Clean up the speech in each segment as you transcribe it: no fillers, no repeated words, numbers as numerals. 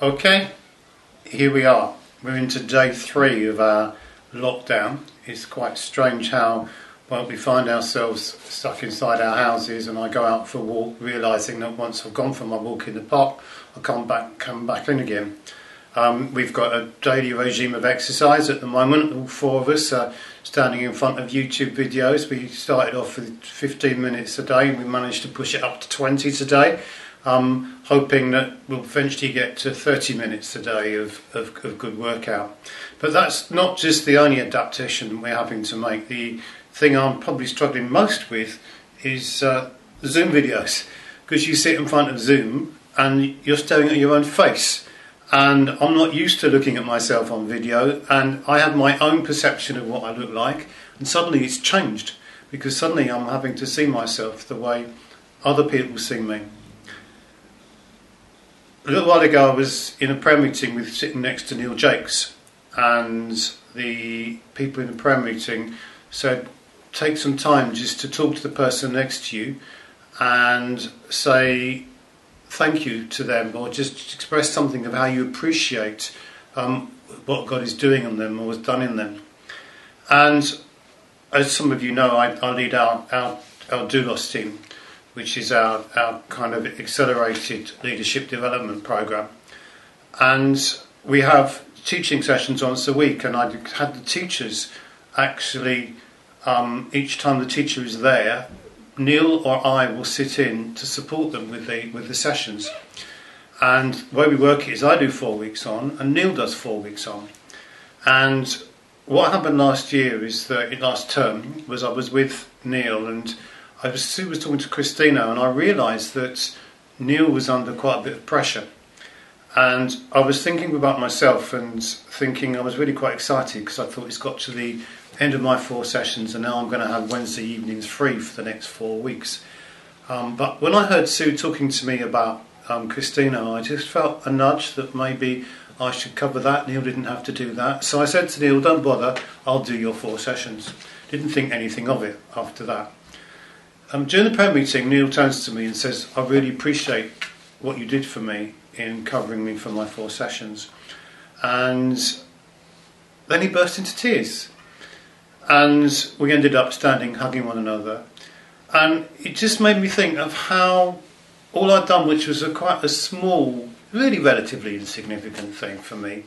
Okay, here we are. We're into day 3 of our lockdown. It's quite strange how we find ourselves stuck inside our houses, and I go out for a walk realising that once I've gone for my walk in the park, I'll come back in again. We've got a daily regime of exercise at the moment. All 4 of us are standing in front of YouTube videos. We started off with 15 minutes a day and we managed to push it up to 20 today. Hoping that we'll eventually get to 30 minutes a day of good workout. But that's not just the only adaptation we're having to make. The thing I'm probably struggling most with is the Zoom videos, because you sit in front of Zoom and you're staring at your own face, and I'm not used to looking at myself on video, and I have my own perception of what I look like, and suddenly it's changed because suddenly I'm having to see myself the way other people see me. A little while ago I was in a prayer meeting sitting next to Neil Jakes, and the people in the prayer meeting said, take some time just to talk to the person next to you and say thank you to them, or just express something of how you appreciate what God is doing in them or has done in them. And as some of you know, I lead our Doulos team, which is our kind of accelerated leadership development program. And we have teaching sessions once a week, and I had the teachers actually, each time the teacher is there, Neil or I will sit in to support them with the sessions. And the way we work is I do 4 weeks on and Neil does 4 weeks on. And what happened last term was I was with Neil, and I was talking to Christina, and I realised that Neil was under quite a bit of pressure. And I was thinking about myself and thinking I was really quite excited, because I thought it's got to the end of my 4 sessions and now I'm going to have Wednesday evenings free for the next 4 weeks. But when I heard Sue talking to me about Christina, I just felt a nudge that maybe I should cover that. Neil didn't have to do that. So I said to Neil, don't bother, I'll do your 4 sessions. Didn't think anything of it after that. During the prayer meeting, Neil turns to me and says, I really appreciate what you did for me in covering me for my 4 sessions. And then he burst into tears. And we ended up standing, hugging one another. And it just made me think of how all I'd done, which was quite a small, really relatively insignificant thing for me,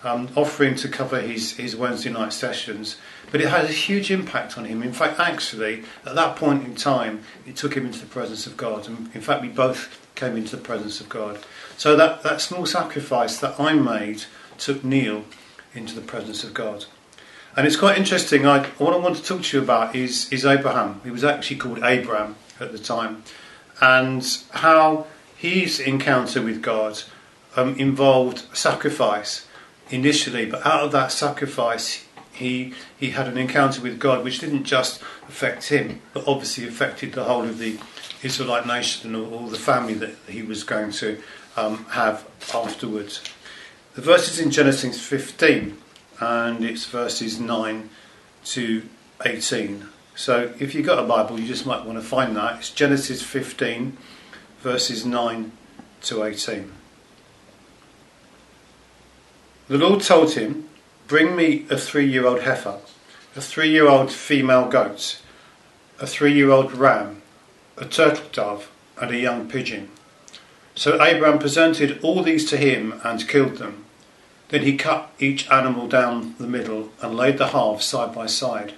offering to cover his Wednesday night sessions, but it had a huge impact on him. In fact, actually, at that point in time, it took him into the presence of God. And in fact, we both came into the presence of God. So that small sacrifice that I made took Neil into the presence of God. And it's quite interesting. What I want to talk to you about is Abraham. He was actually called Abram at the time, and how his encounter with God involved sacrifice initially, but out of that sacrifice he had an encounter with God which didn't just affect him, but obviously affected the whole of the Israelite nation and all the family that he was going to have afterwards. The verse is in Genesis 15, and it's verses 9 to 18. So if you've got a Bible, you just might want to find that. It's Genesis 15, verses 9 to 18. The Lord told him, bring me a 3-year-old heifer, a 3-year-old female goat, a 3-year-old ram, a turtle dove, and a young pigeon. So Abraham presented all these to him and killed them. Then he cut each animal down the middle and laid the halves side by side.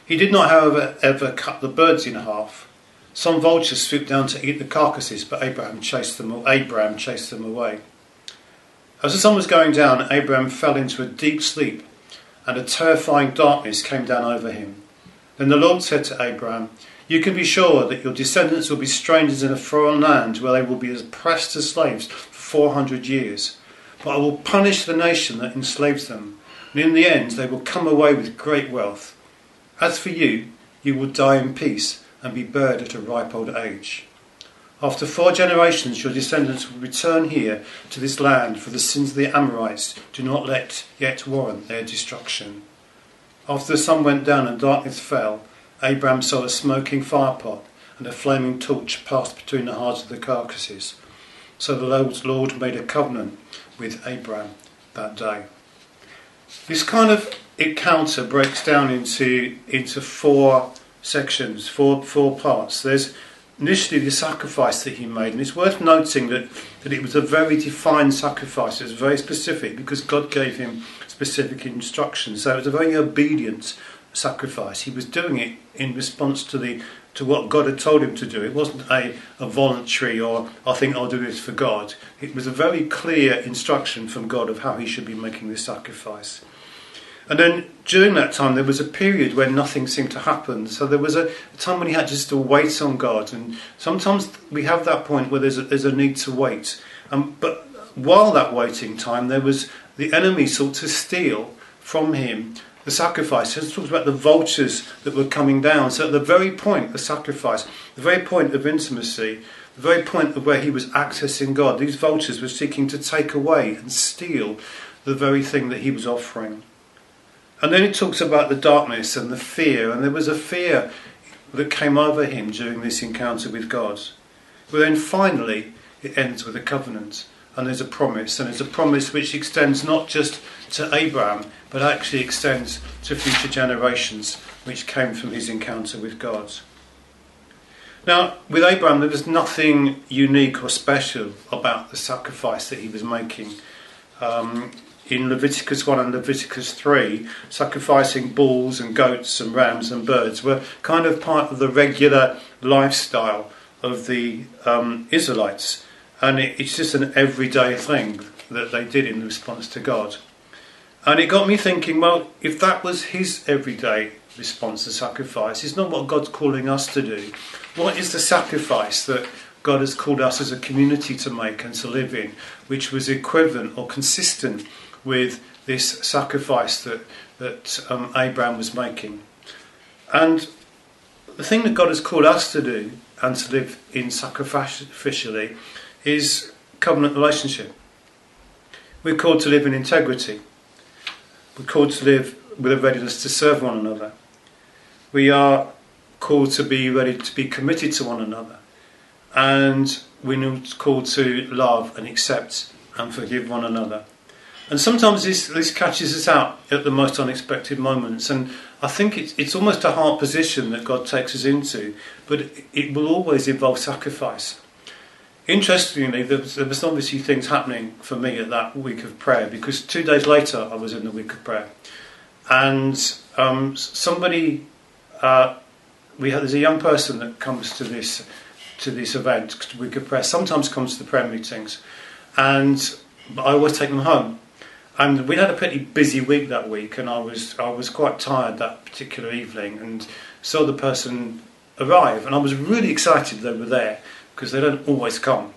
He did not, however, ever cut the birds in half. Some vultures swooped down to eat the carcasses, but Abraham chased them away. As the sun was going down, Abraham fell into a deep sleep, and a terrifying darkness came down over him. Then the Lord said to Abraham, you can be sure that your descendants will be strangers in a foreign land, where they will be oppressed as slaves for 400 years. But I will punish the nation that enslaves them, and in the end they will come away with great wealth. As for you, you will die in peace and be buried at a ripe old age. After 4 generations your descendants will return here to this land, for the sins of the Amorites do not yet warrant their destruction. After the sun went down and darkness fell, Abraham saw a smoking firepot and a flaming torch passed between the hearts of the carcasses. So the Lord made a covenant with Abraham that day. This kind of encounter breaks down into four sections, four parts. There's initially the sacrifice that he made, and it's worth noting that it was a very defined sacrifice. It was very specific because God gave him specific instructions. So it was a very obedient sacrifice. He was doing it in response to what God had told him to do. It wasn't a voluntary or I think I'll do this for God. It was a very clear instruction from God of how he should be making this sacrifice. And then during that time there was a period when nothing seemed to happen. So there was a time when he had just to wait on God. And sometimes we have that point where there's a need to wait. But while that waiting time, there was the enemy sought to steal from him the sacrifice. It talks about the vultures that were coming down. So at the very point of sacrifice, the very point of intimacy, the very point of where he was accessing God, these vultures were seeking to take away and steal the very thing that he was offering. And then it talks about the darkness and the fear, and there was a fear that came over him during this encounter with God. But then finally it ends with a covenant, and there's a promise, and it's a promise which extends not just to Abraham, but actually extends to future generations, which came from his encounter with God. Now, with Abraham, there was nothing unique or special about the sacrifice that he was making. In Leviticus 1 and Leviticus 3, sacrificing bulls and goats and rams and birds were kind of part of the regular lifestyle of the Israelites. And it's just an everyday thing that they did in response to God. And it got me thinking, well, if that was his everyday response to sacrifice, it's not what God's calling us to do. What is the sacrifice that God has called us as a community to make and to live in, which was equivalent or consistent with this sacrifice that Abraham was making? And the thing that God has called us to do and to live in sacrificially is covenant relationship. We're called to live in integrity. We're called to live with a readiness to serve one another. We are called to be ready to be committed to one another. And we're called to love and accept and forgive one another. And sometimes this catches us out at the most unexpected moments. And I think it's almost a hard position that God takes us into, but it will always involve sacrifice. Interestingly, there was obviously things happening for me at that week of prayer, because 2 days later I was in the week of prayer. And there's a young person that comes to this event, week of prayer, sometimes comes to the prayer meetings, and I always take them home. And we had a pretty busy week that week, and I was quite tired that particular evening, and saw the person arrive, and I was really excited they were there, because they don't always come.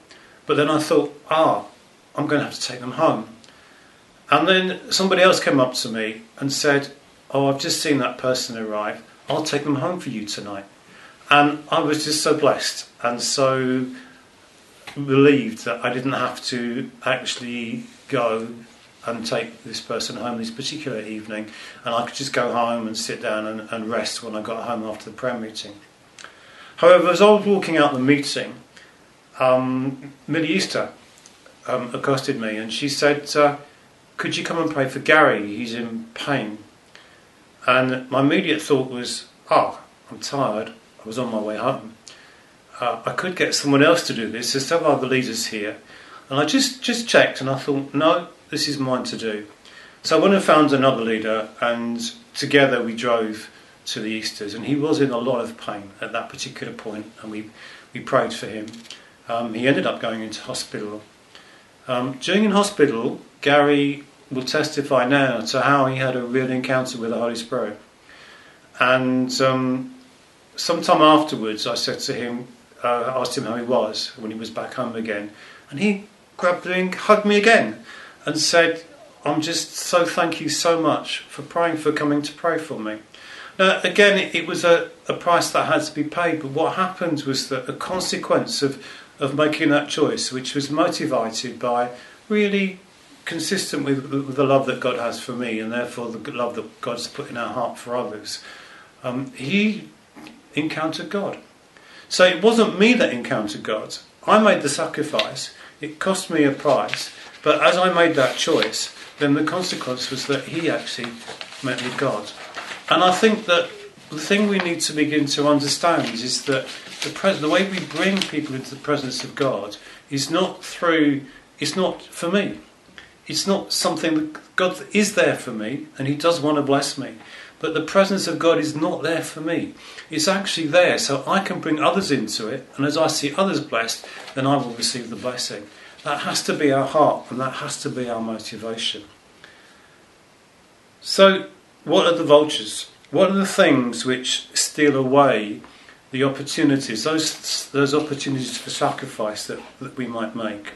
But then I thought, I'm going to have to take them home. And then somebody else came up to me and said, I've just seen that person arrive, I'll take them home for you tonight. And I was just so blessed and so relieved that I didn't have to actually go and take this person home this particular evening, and I could just go home and sit down and rest when I got home after the prayer meeting. However, as I was walking out the meeting, Millie Easter accosted me, and she said, could you come and pray for Gary? He's in pain. And my immediate thought was, I'm tired. I was on my way home. I could get someone else to do this. There's several other leaders here. And I just checked, and I thought, no, this is mine to do. So I went and found another leader, and together we drove to the Easters, and he was in a lot of pain at that particular point, and we prayed for him. He ended up going into hospital. During in hospital, Gary will testify now to how he had a real encounter with the Holy Spirit. And sometime afterwards, I said to him, asked him how he was when he was back home again, and he grabbed me and hugged me again and said, I'm just so thank you so much for praying, for coming to pray for me. Now, again, it was a price that had to be paid, but what happened was that a consequence of making that choice, which was motivated by really consistent with the love that God has for me, and therefore the love that God's put in our heart for others, he encountered God. So it wasn't me that encountered God. I made the sacrifice. It cost me a price, But as I made that choice, then the consequence was that he actually met with God. And I think that the thing we need to begin to understand is that the way we bring people into the presence of God is not for me. It's not something that God is there for me, and he does want to bless me. But the presence of God is not there for me. It's actually there so I can bring others into it, and as I see others blessed, then I will receive the blessing. That has to be our heart, and that has to be our motivation. So, what are the vultures? What are the things which steal away the opportunities, those opportunities for sacrifice that we might make?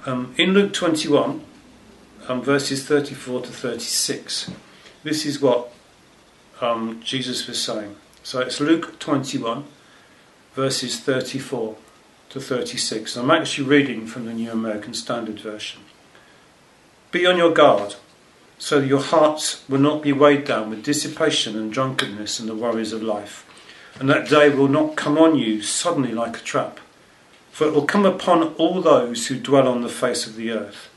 In Luke 21, verses 34 to 36, this is what Jesus was saying. So it's Luke 21, verses 34 to 36. I'm actually reading from the New American Standard Version. Be on your guard, so that your hearts will not be weighed down with dissipation and drunkenness and the worries of life, and that day will not come on you suddenly like a trap. For it will come upon all those who dwell on the face of the earth.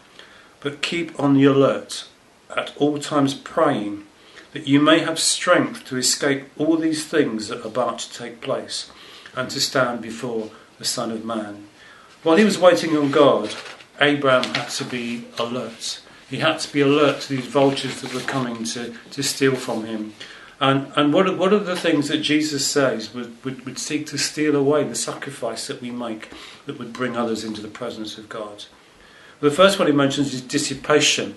But keep on the alert, at all times praying, that you may have strength to escape all these things that are about to take place, and to stand before the Son of Man. While he was waiting on God, Abraham had to be alert. He had to be alert to these vultures that were coming to steal from him. And what are the things that Jesus says would seek to steal away the sacrifice that we make that would bring others into the presence of God? The first one he mentions is dissipation.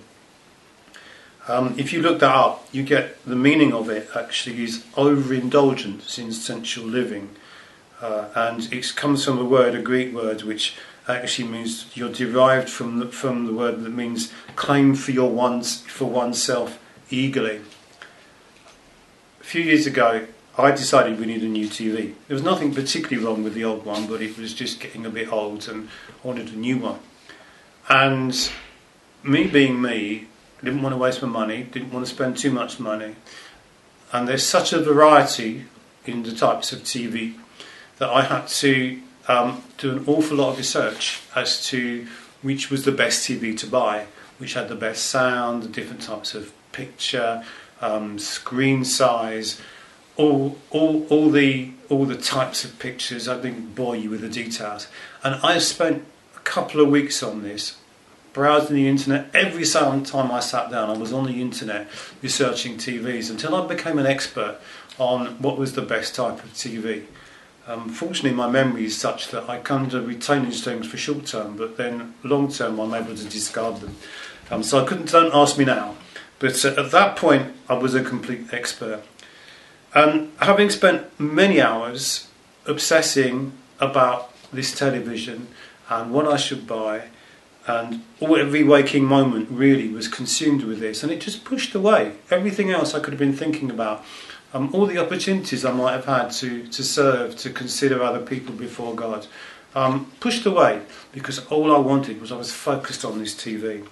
If you look that up, you get the meaning of it actually is overindulgence in sensual living. And it comes from a Greek word, which actually means you're derived from the word that means claim for oneself eagerly. A few years ago, I decided we needed a new TV. There was nothing particularly wrong with the old one, but it was just getting a bit old and I wanted a new one. And me being me, didn't want to waste my money, didn't want to spend too much money. And there's such a variety in the types of TV that I had to do an awful lot of research as to which was the best TV to buy, which had the best sound, the different types of picture, screen size, all the types of pictures. I didn't bore you with the details. And I spent a couple of weeks on this, browsing the internet. Every time I sat down, I was on the internet researching TVs until I became an expert on what was the best type of TV. Fortunately, my memory is such that I kind of retain these things for short term, but then long term I'm able to discard them. So don't ask me now. But at that point, I was a complete expert. And having spent many hours obsessing about this television and what I should buy, and every waking moment really was consumed with this, and it just pushed away everything else I could have been thinking about. All the opportunities I might have had to serve, to consider other people before God, pushed away because all I wanted was I was focused on this TV.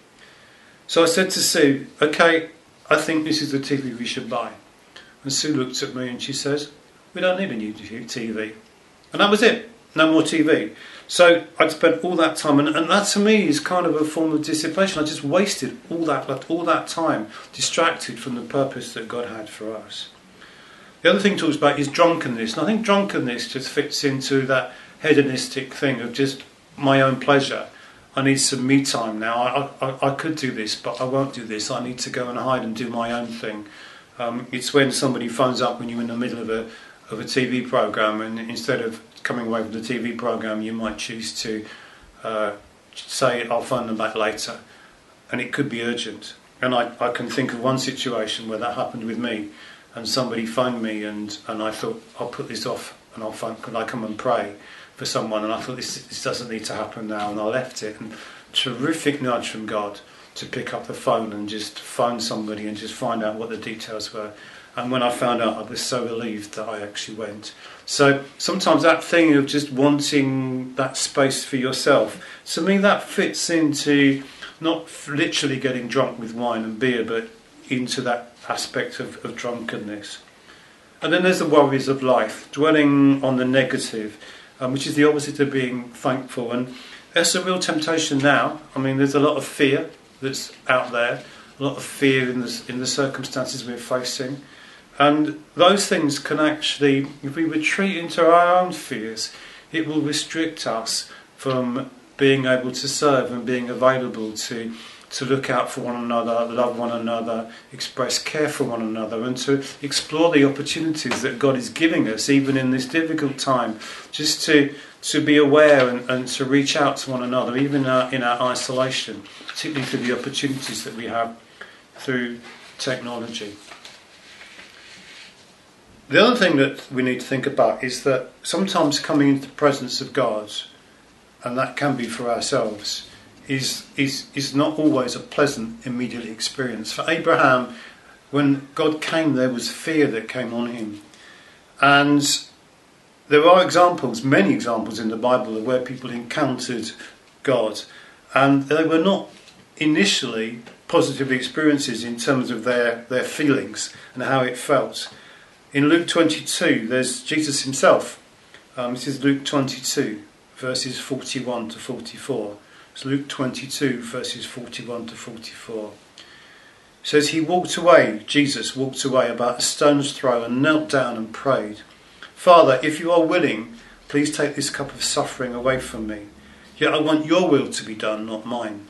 So I said to Sue, okay, I think this is the TV we should buy. And Sue looked at me and she says, we don't need a new TV. And that was it, no more TV. So I'd spent all that time, and that to me is kind of a form of dissipation. I just wasted all that time, distracted from the purpose that God had for us. The other thing he talks about is drunkenness, and I think drunkenness just fits into that hedonistic thing of just my own pleasure. I need some me time now. I could do this, but I won't do this. I need to go and hide and do my own thing. It's when somebody phones up when you're in the middle of a TV program, and instead of coming away from the TV program, you might choose to say, I'll phone them back later. And it could be urgent. And I can think of one situation where that happened with me. And somebody phoned me, and I thought, I'll put this off, and could I come and pray for someone? And I thought, this doesn't need to happen now, and I left it. And terrific nudge from God to pick up the phone and just phone somebody and just find out what the details were. And when I found out, I was so relieved that I actually went. So sometimes that thing of just wanting that space for yourself, to me that fits into not literally getting drunk with wine and beer, but into that aspect of drunkenness. And then there's the worries of life, dwelling on the negative, which is the opposite of being thankful. And That's a real temptation now. I mean, there's a lot of fear that's out there, a lot of fear in the circumstances we're facing. And those things can actually, if we retreat into our own fears, it will restrict us from being able to serve and being available to look out for one another, love one another, express care for one another, and to explore the opportunities that God is giving us, even in this difficult time, just to be aware and to reach out to one another, even in our isolation, particularly for the opportunities that we have through technology. The other thing that we need to think about is that sometimes coming into the presence of God, and that can be for ourselves, is not always a pleasant immediate experience. For Abraham, when God came, there was fear that came on him. And there are examples, many examples in the Bible of where people encountered God, and they were not initially positive experiences in terms of their feelings and how it felt. In Luke 22, there's Jesus himself. This is Luke 22, verses 41 to 44. It's Luke 22, verses 41 to 44. It says, Jesus walked away about a stone's throw and knelt down and prayed, "Father, if you are willing, please take this cup of suffering away from me. Yet I want your will to be done, not mine."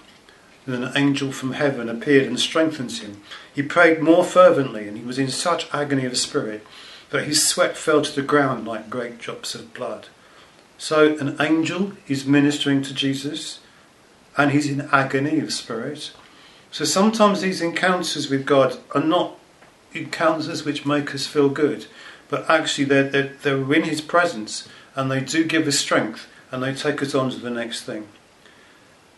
Then an angel from heaven appeared and strengthened him. He prayed more fervently, and he was in such agony of spirit that his sweat fell to the ground like great drops of blood. So an angel is ministering to Jesus, and he's in agony of spirit. So sometimes these encounters with God are not encounters which make us feel good, but actually they're in his presence, and they do give us strength, and they take us on to the next thing.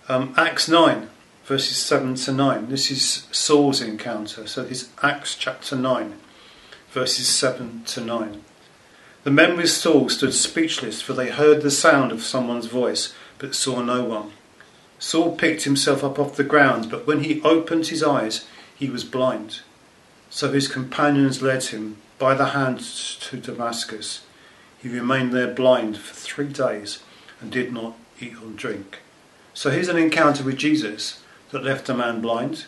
Acts 9, verses 7 to 9. This is Saul's encounter. So this is Acts chapter 9, verses 7 to 9. The men with Saul stood speechless, for they heard the sound of someone's voice, but saw no one. Saul picked himself up off the ground, but when he opened his eyes, he was blind. So his companions led him by the hand to Damascus. He remained there blind for 3 days and did not eat or drink. So here's an encounter with Jesus that left a man blind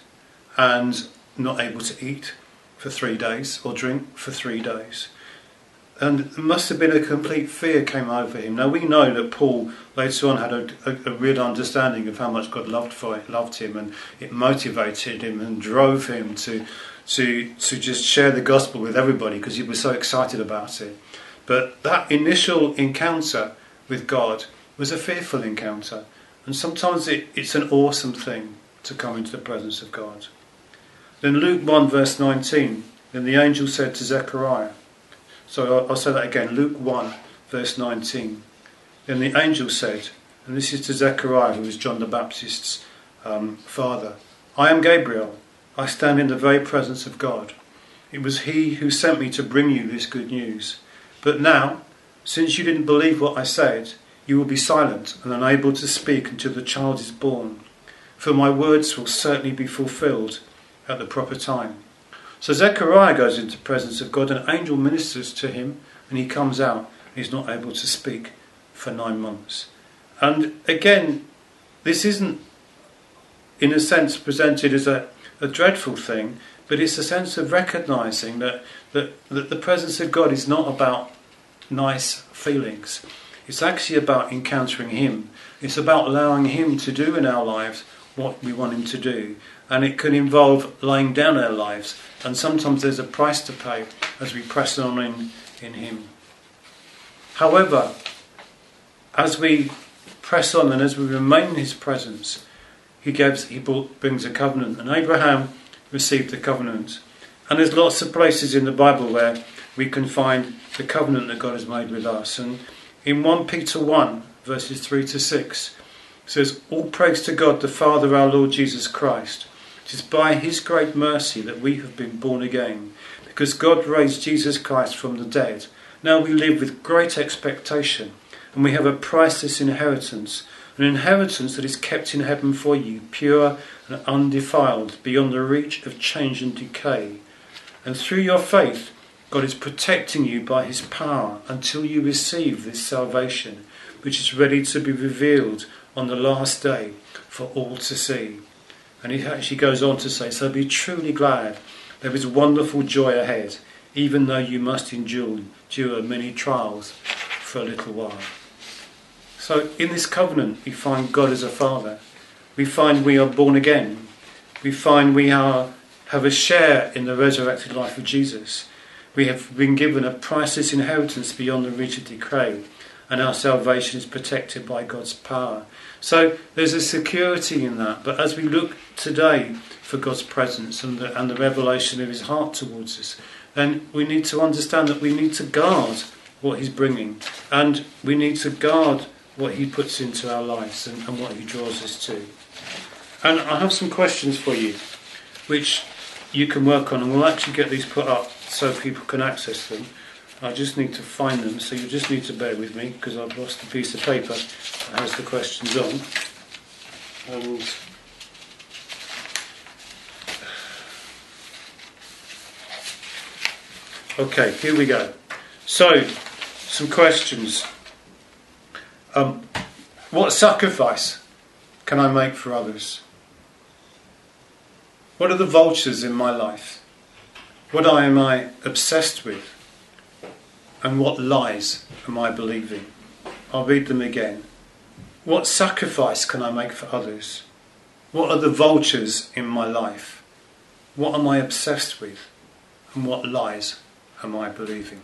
and not able to eat for 3 days or drink for 3 days. And it must have been a complete fear came over him. Now we know that Paul later on had a real understanding of how much God loved him, and it motivated him and drove him to just share the gospel with everybody because he was so excited about it. But that initial encounter with God was a fearful encounter, and sometimes it's an awesome thing to come into the presence of God. Then Luke 1 verse 19, then the angel said to Zechariah, so I'll say that again, Luke 1 verse 19. Then the angel said, and this is to Zechariah, who was John the Baptist's father, "I am Gabriel. I stand in the very presence of God. It was he who sent me to bring you this good news. But now, since you didn't believe what I said, you will be silent and unable to speak until the child is born. For my words will certainly be fulfilled at the proper time." So Zechariah goes into the presence of God, an angel ministers to him, and he comes out, and he's not able to speak for 9 months. And again, this isn't, in a sense, presented as a dreadful thing, but it's a sense of recognising that the presence of God is not about nice feelings. It's actually about encountering him. It's about allowing him to do in our lives what we want him to do. And it can involve laying down our lives. And sometimes there's a price to pay as we press on in him. However, as we press on and as we remain in his presence, he brings a covenant. And Abraham received the covenant. And there's lots of places in the Bible where we can find the covenant that God has made with us. And in 1 Peter 1, verses 3 to 6, it says, "All praise to God the Father our Lord Jesus Christ. It is by his great mercy that we have been born again, because God raised Jesus Christ from the dead. Now we live with great expectation, and we have a priceless inheritance, an inheritance that is kept in heaven for you, pure and undefiled, beyond the reach of change and decay. And through your faith, God is protecting you by his power until you receive this salvation, which is ready to be revealed on the last day for all to see. And he actually goes on to say, so be truly glad. There is wonderful joy ahead, even though you must endure many trials for a little while. So in this covenant, we find God as a Father. We find we are born again. We find we have a share in the resurrected life of Jesus. We have been given a priceless inheritance beyond the reach of decay, and our salvation is protected by God's power. So there's a security in that. But as we look today for God's presence and the revelation of his heart towards us, then we need to understand that we need to guard what he's bringing, and we need to guard what he puts into our lives and what he draws us to. And I have some questions for you which you can work on, and we'll actually get these put up so people can access them. I just need to find them, so you just need to bear with me because I've lost a piece of paper that has the questions on. And okay, here we go. So, some questions. What sacrifice can I make for others? What are the vultures in my life? What am I obsessed with? And what lies am I believing? I'll read them again. What sacrifice can I make for others? What are the vultures in my life? What am I obsessed with? And what lies am I believing?